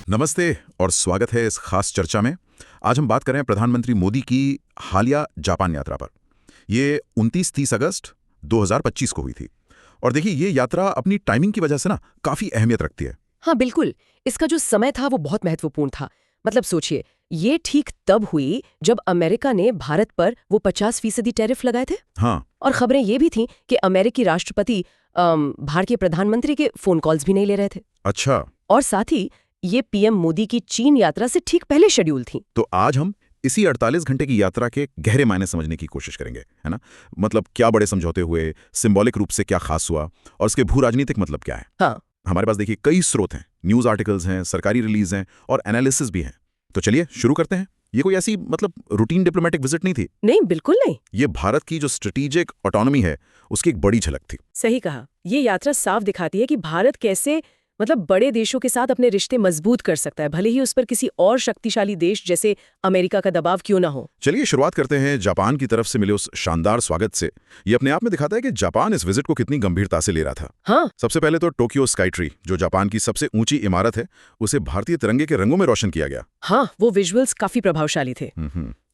नमस्ते और स्वागत है इस खास चर्चा में। आज हम बात कर रहे हैं प्रधानमंत्री मोदी की हालिया जापान यात्रा पर। ये 29-30 अगस्त 2025 को हुई थी। और देखिए, ये यात्रा अपनी टाइमिंग की वजह से ना काफी अहमियत रखती है। हाँ बिल्कुल, इसका जो समय था वो बहुत महत्वपूर्ण था। मतलब सोचिए, ये ठीक तब हुई जब अमेरिका ने भारत पर वो 50% टैरिफ लगाए थे। हाँ। और खबरें ये भी थीं कि अमेरिकी राष्ट्रपति भारतीय प्रधानमंत्री के फोन कॉल्स भी नहीं ले रहे थे। अच्छा। और साथ ही ये पीएम मोदी की चीन यात्रा से ठीक पहले शेड्यूल थी। तो आज हम इसी 48 घंटे की यात्रा के गहरे मायने समझने की कोशिश करेंगे, है ना। मतलब क्या बड़े समझौते हुए, सिंबॉलिक रूप से क्या खास हुआ और उसके भू राजनीतिक मतलब क्या है। हाँ, हमारे पास देखिए कई स्रोत हैं, न्यूज आर्टिकल्स हैं, सरकारी रिलीज हैं और एनालिसिस भी हैं। तो चलिए शुरू करते हैं। ये कोई ऐसी रूटीन डिप्लोमेटिक विजिट नहीं थी। नहीं, बिल्कुल नहीं। ये भारत की जो स्ट्रेटेजिक ऑटोनॉमी है उसकी एक बड़ी झलक थी। सही कहा। ये यात्रा साफ दिखाती है कि भारत कैसे बड़े देशों के साथ अपने रिश्ते मजबूत कर सकता है, भले ही उस पर किसी और शक्तिशाली देश जैसे अमेरिका का दबाव क्यों ना हो। चलिए शुरुआत करते हैं जापान की तरफ से मिले उस शानदार स्वागत से। ये अपने आप में दिखाता है कि जापान इस विजिट को कितनी गंभीरता से ले रहा था। हाँ, सबसे पहले तो टोक्यो स्काई ट्री, जो जापान की सबसे ऊंची इमारत है, उसे भारतीय तिरंगे के रंगों में रोशन किया गया। हाँ, वो विजुअल्स काफी प्रभावशाली थे।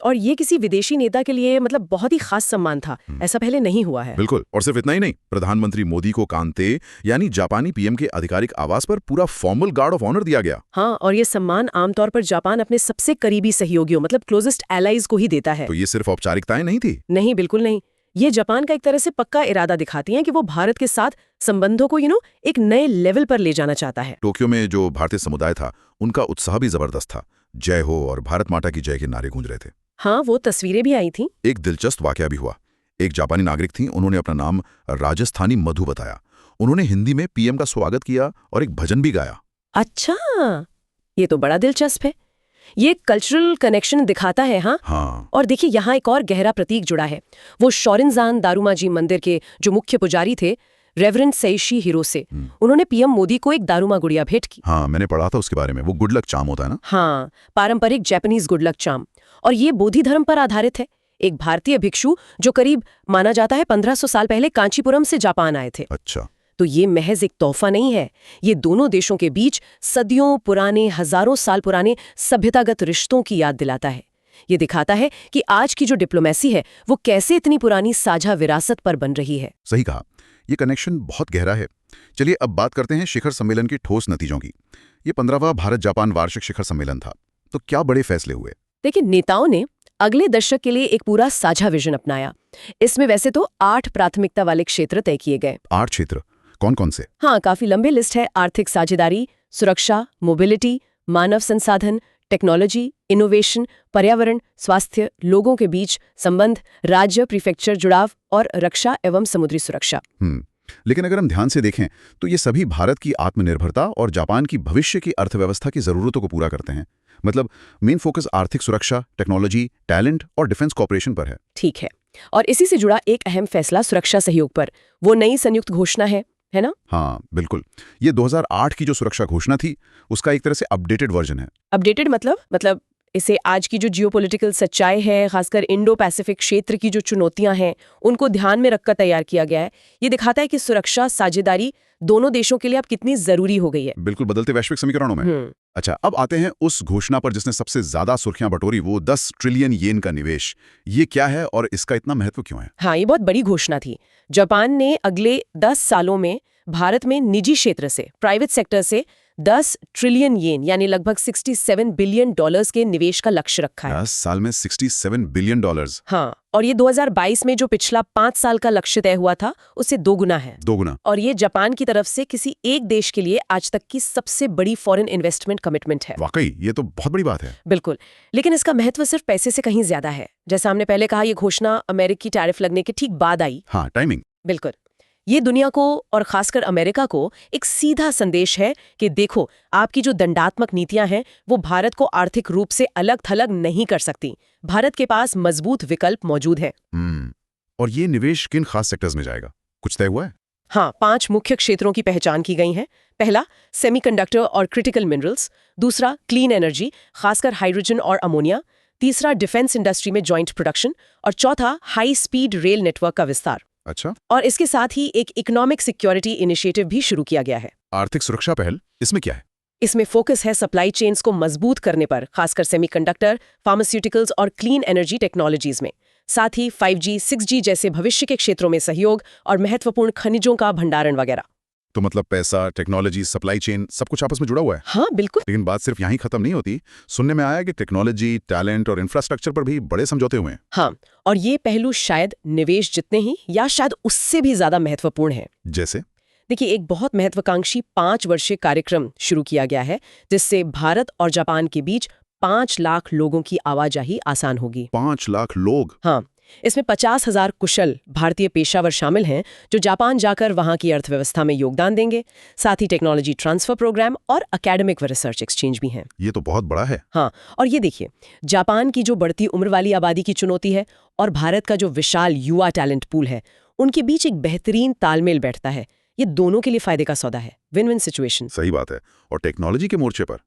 और ये किसी विदेशी नेता के लिए बहुत ही खास सम्मान था। ऐसा पहले नहीं हुआ है। बिल्कुल। और सिर्फ इतना ही नहीं, प्रधानमंत्री मोदी को कांते यानी जापानी पीएम के आधिकारिक आवास पर पूरा फॉर्मल गार्ड ऑफ ऑनर दिया गया। हाँ, और ये सम्मान आमतौर पर जापान अपने सबसे करीबी सहयोगियों क्लोजेस्ट एलाइज को ही देता है। तो ये सिर्फ औपचारिकताएं नहीं थी। नहीं, बिल्कुल नहीं। ये जापान का एक तरह से पक्का इरादा दिखाती हैं कि वो भारत के साथ संबंधों को एक नए लेवल पर ले जाना चाहता है। टोक्यो में जो भारतीय समुदाय था, उनका उत्साह भी जबरदस्त था। जय हो और भारत माता की जय के नारे गूंज रहे थे। हाँ, वो तस्वीरें भी आई थीं। एक दिलचस्प वाकया भी हुआ। एक जापानी नागरिक थी, उन्होंने अपना नाम राजस्थानी मधु बताया। उन्होंने हिंदी में पीएम का स्वागत किया और एक भजन भी गाया। अच्छा, ये तो बड़ा दिलचस्प है। ये कल्चरल कनेक्शन दिखाता है। हाँ। और देखिए, यहाँ एक और गहरा प्रतीक जुड़ा है। वो शोरिनजान दारूमाजी मंदिर के जो मुख्य पुजारी थे, रेवरेंड सेइशी हिरोसे, उन्होंने पीएम मोदी को एक दारूमा गुड़िया भेंट की। हाँ, मैंने पढ़ा था उसके बारे में। वो गुड लक चार्म होता है ना। हाँ, पारंपरिक जापानीज गुड लक चार्म। और ये बोधि धर्म पर आधारित है। एक भारतीय भिक्षु जो करीब माना जाता है 1500 साल पहले कांचीपुरम से जापान आए थे। अच्छा। तो ये महज एक तोहफा नहीं है, ये दोनों देशों के बीच सदियों पुराने, हजारों साल पुराने सभ्यतागत रिश्तों की याद दिलाता है। ये दिखाता है कि आज की जो डिप्लोमेसी है वो कैसे इतनी पुरानी साझा विरासत पर बन रही है। सही कहा, ये कनेक्शन बहुत गहरा है। चलिए अब बात करते हैं शिखर सम्मेलन के ठोस नतीजों की। ये 15वां भारत जापान वार्षिक शिखर सम्मेलन था। तो क्या बड़े फैसले हुए? देखिए, नेताओं ने अगले दशक के लिए एक पूरा साझा विजन अपनाया। इसमें वैसे तो 8 प्राथमिकता वाले क्षेत्र तय किए गए। 8 क्षेत्र? कौन कौन से? हाँ, काफी लंबी लिस्ट है। आर्थिक साझेदारी, सुरक्षा, मोबिलिटी, मानव संसाधन, टेक्नोलॉजी, इनोवेशन, पर्यावरण, स्वास्थ्य, लोगों के बीच संबंध, राज्य प्रीफेक्चर जुड़ाव और रक्षा एवं समुद्री सुरक्षा। लेकिन अगर हम ध्यान से देखें तो ये सभी भारत की आत्मनिर्भरता और जापान की भविष्य की अर्थव्यवस्था की जरूरतों को पूरा करते हैं। मेन फोकस आर्थिक सुरक्षा, टेक्नोलॉजी, टैलेंट और डिफेंस कॉपरेशन पर है। ठीक है। और इसी से जुड़ा एक अहम फैसला सुरक्षा सहयोग पर, वो नई संयुक्त घोषणा है ना? हाँ बिल्कुल। ये 2008 की जो सुरक्षा घोषणा थी उसका एक तरह से अपडेटेड वर्जन है। अपडेटेड मतलब इसे आज की जो जियोपॉलिटिकल सच्चाई है, खासकर इंडो पैसिफिक क्षेत्र की जो चुनौतियां हैं, उनको ध्यान में रखकर तैयार किया गया है। ये दिखाता है कि सुरक्षा साझेदारी दोनों देशों के लिए अब कितनी जरूरी हो गई है। बिल्कुल, बदलते वैश्विक समीकरणों में। अच्छा, अब आते हैं उस घोषणा पर जिसने सबसे ज्यादा सुर्खियां बटोरी, वो 10 ट्रिलियन येन का निवेश। ये क्या है और इसका इतना महत्व क्यों है? हाँ, ये बहुत बड़ी घोषणा थी। जापान ने अगले 10 सालों में भारत में निजी क्षेत्र से, प्राइवेट सेक्टर से 10 ट्रिलियन येन यानी लगभग $67 बिलियन के निवेश का लक्ष्य रखा है। 10 साल में $67 बिलियन। हाँ, और ये 2022 में जो पिछला 5 साल का लक्ष्य तय हुआ था उससे 2 गुना है। 2 गुना। और ये जापान की तरफ से किसी एक देश के लिए आज तक की सबसे बड़ी फॉरेन इन्वेस्टमेंट कमिटमेंट है। वाकई ये तो बहुत बड़ी बात है। बिल्कुल, लेकिन इसका महत्व सिर्फ पैसे से कहीं ज्यादा है। जैसा हमने पहले कहा, ये घोषणा अमेरिकी टैरिफ लगने के ठीक बाद आई। हाँ, टाइमिंग। बिल्कुल। ये दुनिया को और खासकर अमेरिका को एक सीधा संदेश है कि देखो, आपकी जो दंडात्मक नीतियां हैं वो भारत को आर्थिक रूप से अलग थलग नहीं कर सकती। भारत के पास मजबूत विकल्प मौजूद है। और ये निवेश किन खास सेक्टर्स में जाएगा, कुछ तय हुआ है? हाँ, 5 मुख्य क्षेत्रों की पहचान की गई है। पहला, सेमीकंडक्टर और क्रिटिकल मिनरल्स। दूसरा, क्लीन एनर्जी, खासकर हाइड्रोजन और अमोनिया। तीसरा, डिफेंस इंडस्ट्री में जॉइंट प्रोडक्शन। और चौथा, हाई स्पीड रेल नेटवर्क का विस्तार। अच्छा। और इसके साथ ही एक इकोनॉमिक सिक्योरिटी इनिशिएटिव भी शुरू किया गया है। आर्थिक सुरक्षा पहल, इसमें क्या है? इसमें फोकस है सप्लाई चेन्स को मजबूत करने पर, खासकर सेमीकंडक्टर, फार्मास्यूटिकल्स और क्लीन एनर्जी टेक्नोलॉजीज में। साथ ही 5G, 6G जैसे भविष्य के क्षेत्रों में सहयोग और महत्वपूर्ण खनिजों का भंडारण वगैरह। तो मतलब पैसा, टेक्नोलॉजी, सप्लाई चेन सब कुछ आपस में जुड़ा हुआ है। हाँ बिल्कुल। लेकिन बात सिर्फ यहीं खत्म नहीं होती। सुनने में आया कि टेक्नोलॉजी, टैलेंट और इंफ्रास्ट्रक्चर पर भी बड़े समझौते हुए हैं। हाँ, और ये पहलू शायद निवेश जितने ही या शायद उससे भी ज्यादा महत्वपूर्ण है। जैसे देखिए, एक बहुत महत्वाकांक्षी 5 वर्षीय कार्यक्रम शुरू किया गया है, जिससे भारत और जापान के बीच 5 लाख लोगों की आवाजाही आसान होगी। 5 लाख लोग? हाँ, इसमें 50,000 कुशल भारतीय पेशावर शामिल हैं जो जापान जाकर वहां की अर्थव्यवस्था में योगदान देंगे। साथ ही टेक्नोलॉजी ट्रांसफर प्रोग्राम और एकेडमिक व रिसर्च एक्सचेंज भी हैं। ये तो बहुत बड़ा है। हाँ, और ये देखिए, जापान की जो बढ़ती उम्र वाली आबादी की चुनौती है और भारत का जो विशाल युवा टैलेंट पूल है, उनके बीच एक बेहतरीन तालमेल बैठता है। ये दोनों के लिए फायदे का सौदा है, विन विन सिचुएशन। सही बात है। और टेक्नोलॉजी के मोर्चे पर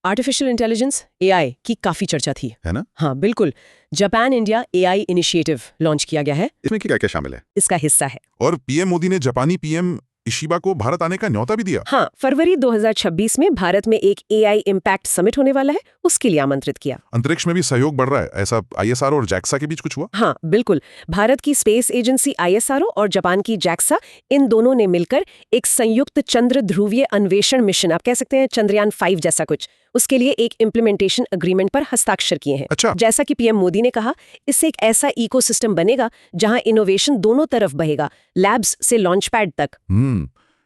आर्टिफिशियल इंटेलिजेंस AI की काफी चर्चा थी, है ना? हाँ बिल्कुल। Japan India AI initiative launch किया गया है। इसमें क्या क्या शामिल है? इसका हिस्सा है। और पीएम मोदी ने जापानी पीएम इशिबा को भारत आने का न्योता भी दिया। हाँ, फरवरी 2026 में भारत में एक AI इम्पैक्ट समिट होने वाला है, उसके लिए आमंत्रित किया। अंतरिक्ष में भी सहयोग बढ़ रहा है, ऐसा ISRO और JAXA के बीच कुछ हुआ? हाँ बिल्कुल। भारत की स्पेस एजेंसी ISRO और जापान की JAXA, इन दोनों ने मिलकर एक संयुक्त चंद्र ध्रुवीय अन्वेषण मिशन, आप कह सकते हैं चंद्रयान 5 जैसा कुछ, उसके लिए एक इम्प्लीमेंटेशन एग्रीमेंट पर हस्ताक्षर किए हैं। अच्छा। जैसा कि पीएम मोदी ने कहा, इससे एक ऐसा इकोसिस्टम बनेगा जहां इनोवेशन दोनों तरफ बहेगा, लैब्स से लॉन्च पैड तक।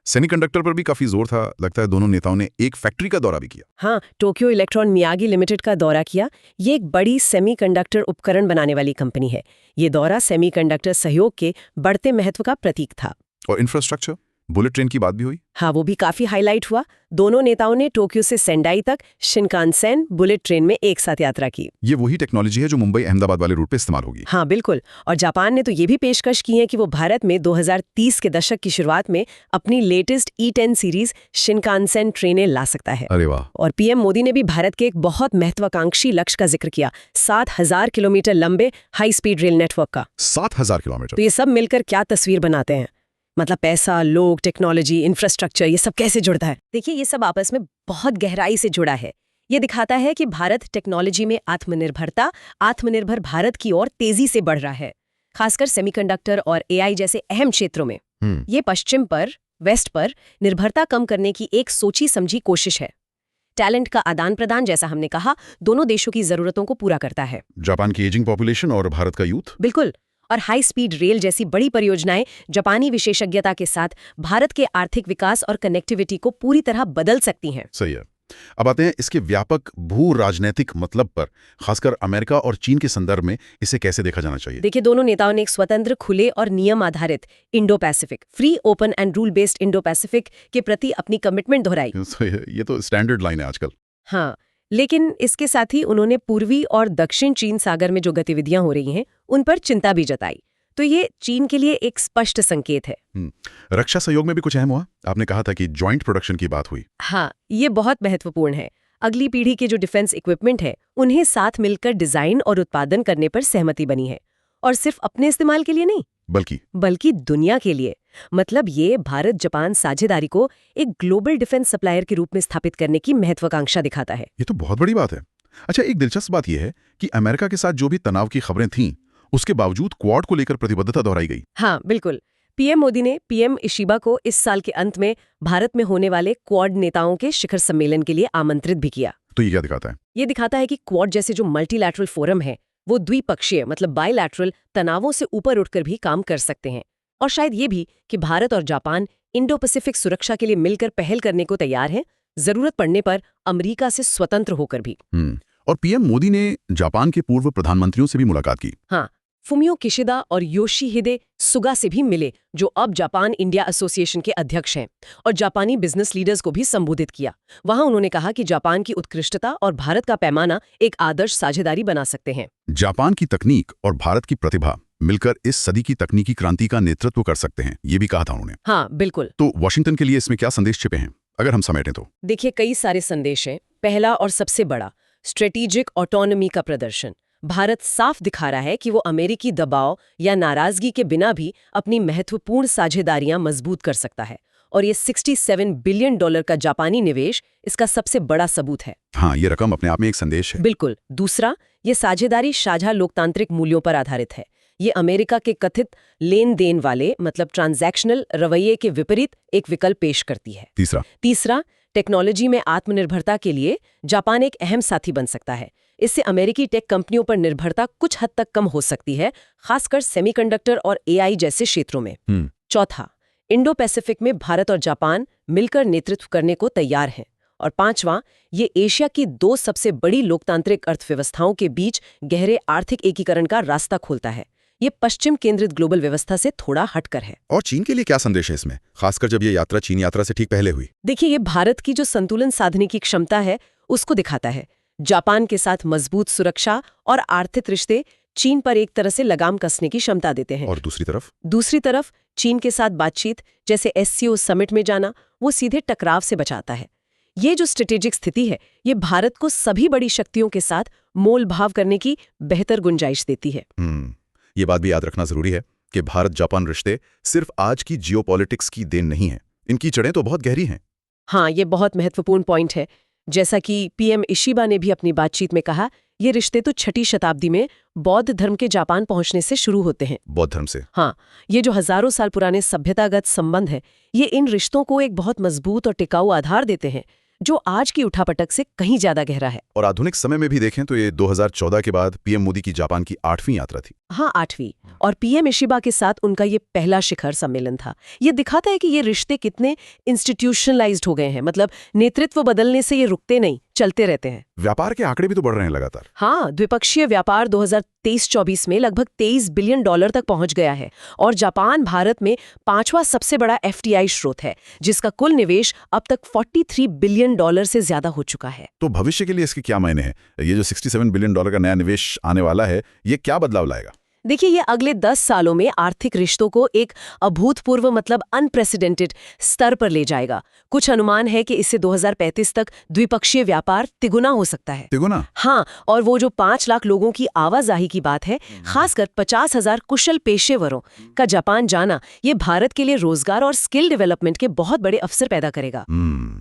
सेमीकंडक्टर पर भी काफी जोर था। लगता है दोनों नेताओं ने एक फैक्ट्री का दौरा भी किया। हाँ, टोक्यो इलेक्ट्रॉन मियागी लिमिटेड का दौरा किया। ये एक बड़ी सेमीकंडक्टर उपकरण बनाने वाली कंपनी है। ये दौरा सेमीकंडक्टर सहयोग के बढ़ते महत्व का प्रतीक था। और इंफ्रास्ट्रक्चर, बुलेट ट्रेन की बात भी हुई। हाँ, वो भी काफी हाईलाइट हुआ। दोनों नेताओं ने टोक्यो से सेंडाई तक शिनकानसेन बुलेट ट्रेन में एक साथ यात्रा की। ये वही टेक्नोलॉजी है जो मुंबई अहमदाबाद वाले रूट पे इस्तेमाल होगी। हाँ बिल्कुल। और जापान ने तो ये भी पेशकश की है कि वो भारत में 2030 के दशक की शुरुआत में अपनी लेटेस्ट E10 सीरीज शिनकानसेन ट्रेनें ला सकता है। अरे वाह। और पीएम मोदी ने भी भारत के एक बहुत महत्वाकांक्षी लक्ष्य का जिक्र किया, 7,000 किलोमीटर लंबे हाई स्पीड रेल नेटवर्क का। 7,000 किलोमीटर? तो ये सब मिलकर क्या तस्वीर बनाते हैं? मतलब पैसा, लोग, टेक्नोलॉजी, इंफ्रास्ट्रक्चर, ये सब कैसे जुड़ता है? देखिए, ये सब आपस में बहुत गहराई से जुड़ा है। ये दिखाता है कि भारत टेक्नोलॉजी में आत्मनिर्भर भारत की ओर तेजी से बढ़ रहा है, खासकर सेमीकंडक्टर और AI जैसे अहम क्षेत्रों में। ये पश्चिम पर, वेस्ट पर निर्भरता कम करने की एक सोची समझी कोशिश है। टैलेंट का आदान प्रदान, जैसा हमने कहा, दोनों देशों की जरूरतों को पूरा करता है। जापान की एजिंग पॉपुलेशन और भारत का यूथ। बिल्कुल। और हाई स्पीड रेल जैसी बड़ी परियोजनाएं जापानी विशेषज्ञता के साथ भारत के आर्थिक विकास और कनेक्टिविटी को पूरी तरह बदल सकती हैं। सही है। अब आते हैं इसके व्यापक भू राजनीतिक मतलब पर, खासकर अमेरिका और चीन के संदर्भ में इसे कैसे देखा जाना चाहिए? देखिए, दोनों नेताओं ने एक स्वतंत्र, खुले और नियम आधारित Indo Pacific, free, open and rule based Indo Pacific के प्रति अपनी कमिटमेंट दोहराई। ये तो स्टैंडर्ड लाइन है आजकल। हाँ, लेकिन इसके साथ ही उन्होंने पूर्वी और दक्षिण चीन सागर में जो गतिविधियां हो रही हैं, उन पर चिंता भी जताई। तो ये चीन के लिए एक स्पष्ट संकेत है। रक्षा सहयोग में भी कुछ अहम हुआ। आपने कहा था कि जॉइंट प्रोडक्शन की बात हुई। हाँ, ये बहुत महत्वपूर्ण है। अगली पीढ़ी के जो डिफेंस इक्विपमेंट है, उन्हें साथ मिलकर डिजाइन और उत्पादन करने पर सहमति बनी है। और सिर्फ अपने इस्तेमाल के लिए नहीं, बल्कि दुनिया के लिए। मतलब ये भारत जापान साझेदारी को एक ग्लोबल डिफेंस सप्लायर के रूप में स्थापित करने की महत्वाकांक्षा दिखाता है। ये तो बहुत बड़ी बात है। अच्छा, एक दिलचस्प बात यह है कि अमेरिका के साथ जो भी तनाव की खबरें थीं, उसके बावजूद क्वाड को लेकर प्रतिबद्धता दोहराई गई। हाँ बिल्कुल। पीएम मोदी ने पीएम इशिबा को इस साल के अंत में भारत में होने वाले क्वाड नेताओं के शिखर सम्मेलन के लिए आमंत्रित भी किया। तो ये क्या दिखाता है? ये दिखाता है कि क्वाड जैसे जो मल्टीलैटरल फोरम है, वो द्विपक्षीय मतलब बायलैटरल तनावों से ऊपर उठकर भी काम कर सकते हैं। और शायद ये भी कि भारत और जापान इंडो पैसिफिक सुरक्षा के लिए मिलकर पहल करने को तैयार हैं, जरूरत पड़ने पर अमेरिका से स्वतंत्र होकर भी। और पीएम मोदी ने जापान के पूर्व प्रधानमंत्रियों से भी मुलाकात की। हाँ, फुमियो किशिदा और योशिहिदे सुगा से भी मिले, जो अब जापान इंडिया एसोसिएशन के अध्यक्ष हैं, और जापानी बिजनेस लीडर्स को भी संबोधित किया। वहां उन्होंने कहा कि जापान की उत्कृष्टता और भारत का पैमाना एक आदर्श साझेदारी बना सकते हैं। जापान की तकनीक और भारत की प्रतिभा मिलकर इस सदी की तकनीकी क्रांति का नेतृत्व कर सकते हैं, ये भी कहा था उन्होंने। हाँ बिल्कुल। तो वॉशिंगटन के लिए इसमें क्या संदेश छिपे हैं, अगर हम समेटें तो? देखिए, कई सारे संदेश हैं। पहला और सबसे बड़ा, स्ट्रेटेजिक ऑटोनॉमी का प्रदर्शन। भारत साफ दिखा रहा है कि वो अमेरिकी दबाव या नाराजगी के बिना भी अपनी महत्वपूर्ण साझेदारियां मजबूत कर सकता है। और ये $67 बिलियन का जापानी निवेश इसका सबसे बड़ा सबूत है। हाँ, ये रकम अपने आप में एक संदेश है। बिल्कुल। दूसरा, ये साझेदारी साझा लोकतांत्रिक मूल्यों पर आधारित है। ये अमेरिका के कथित लेन देन वाले मतलब ट्रांजैक्शनल रवैये के विपरीत एक विकल्प पेश करती है। तीसरा, टेक्नोलॉजी में आत्मनिर्भरता के लिए जापान एक अहम साथी बन सकता है। इससे अमेरिकी टेक कंपनियों पर निर्भरता कुछ हद तक कम हो सकती है, खासकर सेमीकंडक्टर और एआई जैसे क्षेत्रों में। चौथा, इंडो पैसिफिक में भारत और जापान मिलकर नेतृत्व करने को तैयार हैं। और पांचवां, ये एशिया की 2 सबसे बड़ी लोकतांत्रिक अर्थव्यवस्थाओं के बीच गहरे आर्थिक एकीकरण का रास्ता खोलता है। ये पश्चिम केंद्रित ग्लोबल व्यवस्था से थोड़ा हटकर है। और चीन के लिए क्या संदेश है इसमें, खासकर जब ये यात्रा चीन यात्रा से ठीक पहले हुई? देखिए, ये भारत की जो संतुलन साधने की क्षमता है उसको दिखाता है। जापान के साथ मजबूत सुरक्षा और आर्थिक रिश्ते चीन पर एक तरह से लगाम कसने की क्षमता देते हैं। और दूसरी तरफ चीन के साथ बातचीत जैसे SCO समिट में जाना वो सीधे टकराव से बचाता है। ये जो स्ट्रेटेजिक स्थिति है ये भारत को सभी बड़ी शक्तियों के साथ मोल भाव करने की बेहतर गुंजाइश देती है। ये बात भी याद रखना जरूरी है कि भारत जापान रिश्ते सिर्फ आज की जियोपॉलिटिक्स की देन नहीं है, इनकी जड़ें तो बहुत गहरी हैं। हाँ, ये बहुत महत्वपूर्ण पॉइंट है। जैसा कि PM इशिबा ने भी अपनी बातचीत में कहा, ये रिश्ते तो 6वीं शताब्दी में बौद्ध धर्म के जापान पहुंचने से शुरू होते हैं। बौद्ध धर्म से? हाँ, ये जो हजारों साल पुराने सभ्यतागत संबंध है ये इन रिश्तों को एक बहुत मजबूत और टिकाऊ आधार देते हैं जो आज की उठापटक से कहीं ज्यादा गहरा है। और आधुनिक समय में भी देखें तो ये 2014 के बाद PM मोदी की जापान की 8वीं यात्रा थी। हाँ, 8वीं। और PM इशिबा के साथ उनका ये पहला शिखर सम्मेलन था। ये दिखाता है कि ये रिश्ते कितने इंस्टीट्यूशनलाइज्ड हो गए हैं, मतलब नेतृत्व बदलने से ये रुकते नहीं, चलते रहते हैं। व्यापार के आंकड़े भी तो बढ़ रहे हैं लगातार। हाँ, द्विपक्षीय व्यापार 2023-24 में लगभग $23 बिलियन तक पहुंच गया है और जापान भारत में 5वां सबसे बड़ा FDI स्रोत है, जिसका कुल निवेश अब तक $43 बिलियन से ज्यादा हो चुका है। तो भविष्य के लिए इसके क्या मायने हैं? ये जो $67 बिलियन का नया निवेश आने वाला है, ये क्या बदलाव लाएगा? देखिए, ये अगले 10 सालों में आर्थिक रिश्तों को एक अभूतपूर्व मतलब अनप्रेसिडेंटेड स्तर पर ले जाएगा। कुछ अनुमान है कि इससे 2035 तक द्विपक्षीय व्यापार तिगुना हो सकता है। तिगुना? हाँ, और वो जो 5 लाख लोगों की आवाजाही की बात है, खासकर 50,000 कुशल पेशेवरों का जापान जाना, ये भारत के लिए रोजगार और स्किल डेवलपमेंट के बहुत बड़े अवसर पैदा करेगा।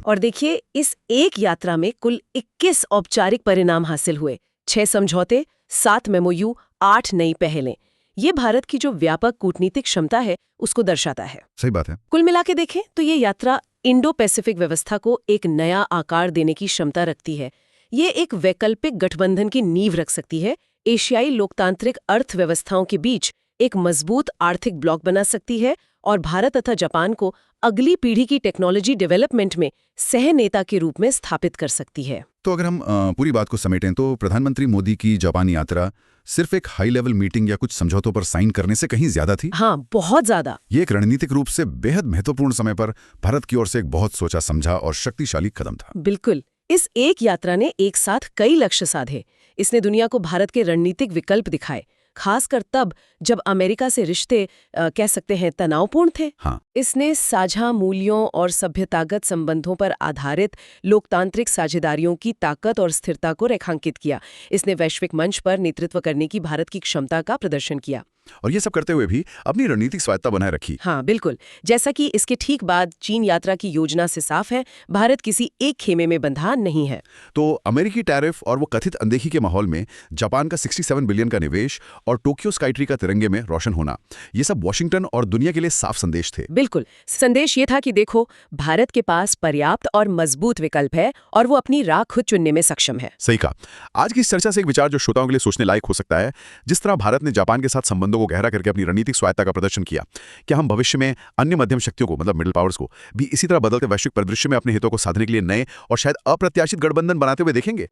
और देखिए, इस एक यात्रा में कुल 21 औपचारिक परिणाम हासिल हुए, 6 समझौते, 7 MOU, 8 नई पहलें। ये भारत की जो व्यापक कूटनीतिक क्षमता है उसको दर्शाता है। सही बात है। कुल मिला के देखें तो ये यात्रा इंडो पैसिफिक व्यवस्था को एक नया आकार देने की क्षमता रखती है। ये एक वैकल्पिक गठबंधन की नींव रख सकती है, एशियाई लोकतांत्रिक अर्थव्यवस्थाओं के बीच एक मजबूत आर्थिक ब्लॉक बना सकती है और भारत तथा जापान को अगली पीढ़ी की टेक्नोलॉजी डेवलपमेंट में सह नेता के रूप में स्थापित कर सकती है। तो अगर हम पूरी बात को समेटें तो प्रधानमंत्री मोदी की जापान यात्रा सिर्फ एक हाई लेवल मीटिंग या कुछ समझौतों पर साइन करने से कहीं ज्यादा थी। हाँ, बहुत ज्यादा। ये एक रणनीतिक रूप से बेहद महत्वपूर्ण समय पर भारत की ओर से एक बहुत सोचा समझा और शक्तिशाली कदम था। बिल्कुल। इस एक यात्रा ने एक साथ कई लक्ष्य साधे। इसने दुनिया को भारत के रणनीतिक विकल्प दिखाए, खासकर तब जब अमेरिका से रिश्ते कह सकते हैं तनावपूर्ण थे। हाँ। इसने साझा मूल्यों और सभ्यतागत संबंधों पर आधारित लोकतांत्रिक साझेदारियों की ताकत और स्थिरता को रेखांकित किया। इसने वैश्विक मंच पर नेतृत्व करने की भारत की क्षमता का प्रदर्शन किया और ये सब करते हुए भी अपनी रणनीतिक स्वायत्ता बनाए रखी। हाँ, बिल्कुल। जैसा कि इसके ठीक बाद चीन यात्रा की योजना से साफ है, भारत किसी एक खेमे में बंधा नहीं है। तो अमेरिकी टैरिफ और वो कथित अनदेखी के माहौल में जापान का 67 बिलियन का निवेश और टोक्यो स्काईट्री का तिरंगे में रोशन होना, ये सब वॉशिंगटन और दुनिया के लिए साफ संदेश थे। बिल्कुल। संदेश ये था कि देखो, भारत के पास पर्याप्त और मजबूत विकल्प है और वो अपनी राह खुद चुनने में सक्षम है। सही कहा। आज की इस चर्चा से एक विचार जो श्रोताओं के लिए सोचने लायक हो सकता है, जिस तरह भारत ने जापान के साथ संबंधों को गहरा करके अपनी रणनीतिक स्वायत्ता का प्रदर्शन किया, क्या हम भविष्य में अन्य मध्यम शक्तियों को मतलब मिडिल पावर्स को भी इसी तरह बदलते वैश्विक परिदृश्य में अपने हितों को साधने के लिए नए और शायद अप्रत्याशित गठबंधन बनाते हुए देखेंगे?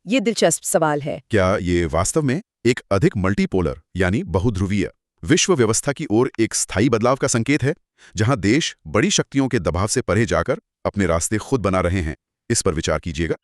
ये दिलचस्प सवाल है। क्या ये वास्तव में एक अधिक मल्टीपोलर यानी बहुध्रुवीय विश्व व्यवस्था की ओर एक स्थायी बदलाव का संकेत है, जहां देश बड़ी शक्तियों के दबाव से परे जाकर अपने रास्ते खुद बना रहे हैं? इस पर विचार कीजिएगा।